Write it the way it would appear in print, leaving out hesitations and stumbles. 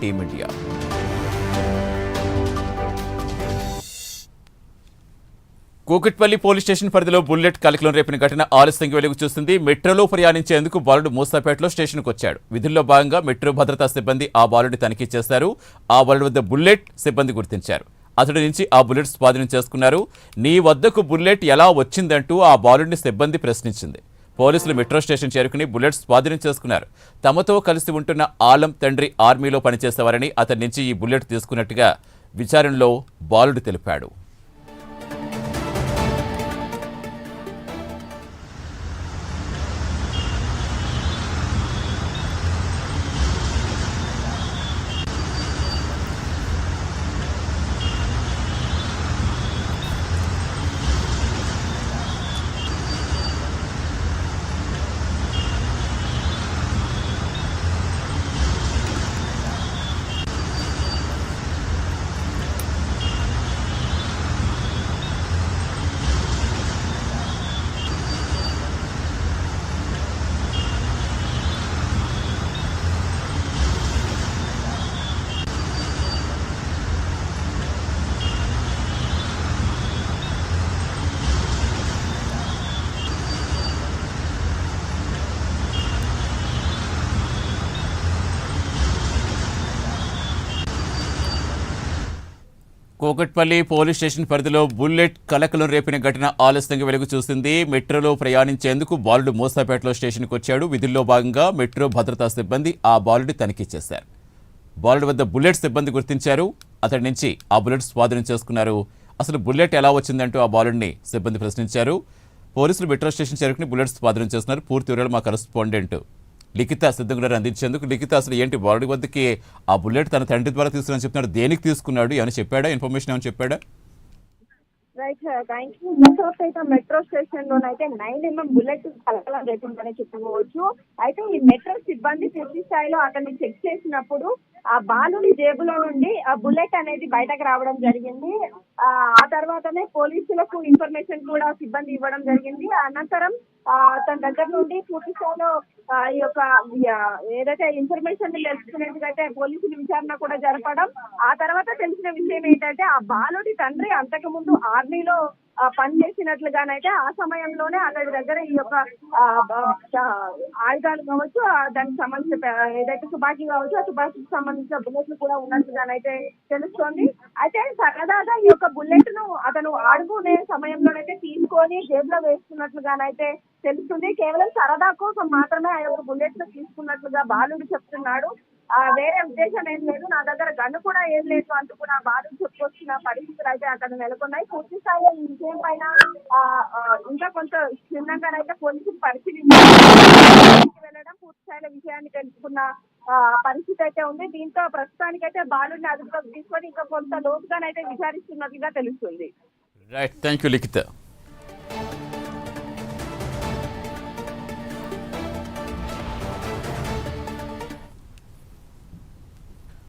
Team India. Kukatpally police station పరిధిలో bullet కలకలం రేపిన ఘటన ఆలస్యంగా వెలుగు చూస్తుంది. మెట్రోలో ప్రయాణించేందుకు బాలుడు మూసాపేటలో స్టేషన్కు వచ్చాడు. విధుల్లో భాగంగా మెట్రో భద్రతా సిబ్బంది ఆ బాలుడిని తనిఖీ చేశారు. ఆ బాలుడి వద్ద బుల్లెట్ సిబ్బంది గుర్తించారు. అతడి నుంచి ఆ బుల్లెట్ స్వాధీనం చేసుకున్నారు. నీ వద్దకు బుల్లెట్ ఎలా వచ్చిందంటూ ఆ బాలుడిని సిబ్బంది ప్రశ్నించింది. పోలీసులు మెట్రో స్టేషన్ చేరుకుని బుల్లెట్ స్వాధీనం చేసుకున్నారు. తమతో కలిసి ఉంటున్న ఆలం తండ్రి ఆర్మీలో పనిచేసేవారని అతడి నుంచి ఈ బుల్లెట్ తీసుకున్నట్టుగా విచారణలో బాలుడు తెలిపాడు. కూకట్పల్లి పోలీస్ స్టేషన్ పరిధిలో బుల్లెట్ కలకలం రేపిన ఘటన ఆలస్యంగా వెలుగు చూసింది. మెట్రోలో ప్రయాణించేందుకు బాలుడు మూసాపేటలో స్టేషన్కు వచ్చాడు. విధుల్లో భాగంగా మెట్రో భద్రతా సిబ్బంది ఆ బాలుడి తనిఖీ చేశారు. బాలుడి వద్ద బుల్లెట్ సిబ్బంది గుర్తించారు. అతడి నుంచి ఆ బుల్లెట్ స్వాధీనం చేసుకున్నారు. అసలు బుల్లెట్ ఎలా వచ్చిందంటూ ఆ బాలుడిని సిబ్బంది ప్రశ్నించారు. పోలీసులు మెట్రో స్టేషన్ చేరుకుని బుల్లెట్ స్వాధీనం చేస్తున్నారు. పూర్తి వివరాలు మా కరెస్పాండెంట్ లిఖిత సిద్ధంగా అందించేందుకు. లిఖిత, అసలు ఏంటి బాలుడి వద్దకి ఆ బుల్లెట్ తన తండ్రి ద్వారా తీసుకుని చెప్తున్నాడు, దేనికి తీసుకున్నాడు, ఏమైనా చెప్పాడా, ఇన్ఫర్మేషన్ ఏమైనా చెప్పాడా? Right, thank you. అయితే మెట్రో స్టేషన్ లోనైతే 9mm బుల్లెట్ కలకలం రేపిందని చెప్పుకోవచ్చు. అయితే ఈ మెట్రో సిబ్బంది పూర్తి స్థాయిలో అతన్ని చెక్ చేసినప్పుడు ఆ బాలుడి జేబులో నుండి ఆ బుల్లెట్ అనేది బయటకు రావడం జరిగింది. ఆ తర్వాతనే పోలీసులకు ఇన్ఫర్మేషన్ కూడా సిబ్బంది ఇవ్వడం జరిగింది. అనంతరం తన దగ్గర నుండి పూర్తి స్థాయిలో ఈ యొక్క ఏదైతే ఇన్ఫర్మేషన్ తెలుసుకునేందుకైతే పోలీసులు విచారణ కూడా జరపడం. ఆ తర్వాత తెలిసిన విషయం ఏంటంటే ఆ బాలుడి తండ్రి అంతకు ముందు ఆర్మీలో పనిచేసినట్లుగానైతే ఆ సమయంలోనే అతడి దగ్గర ఈ యొక్క ఆయుధాలు కావచ్చు, దానికి సంబంధించిన ఏదైతే తుపాకీ కావచ్చు, ఆ తుపాకీకి సంబంధించిన బుల్లెట్లు కూడా ఉన్నట్లుగానైతే తెలుస్తోంది. అయితే సరదాగా ఈ యొక్క బుల్లెట్ ను అతను ఆడుకునే సమయంలోనైతే తీసుకొని జేబులో వేసుకున్నట్లుగానైతే తెలుస్తుంది. కేవలం సరదా కోసం మాత్రమే ఆ యొక్క బుల్లెట్ ను తీసుకున్నట్లుగా బాలుడు చెప్తున్నాడు. వేరే ఉద్దేశం ఏం లేదు, నా దగ్గర గన్ను కూడా ఏం లేదు అంటూ కూడా బాలుడు చెప్పుకొచ్చిన పరిస్థితులు అయితే అక్కడ నెలకొన్నాయి. పూర్తి స్థాయిలో ఈ విషయం పైన ఇంకా కొంత క్షుణ్ణంగానైతే పోలీసులు వెళ్ళడం, పూర్తి స్థాయిలో విషయాన్ని తెలుసుకున్న పరిస్థితి అయితే ఉంది. దీంతో ప్రస్తుతానికైతే బాలుడిని అదుపులోకి తీసుకొని ఇంకా కొంత లోతుగానైతే విచారిస్తున్నట్లుగా తెలుస్తుంది. Right, thank you Likhita.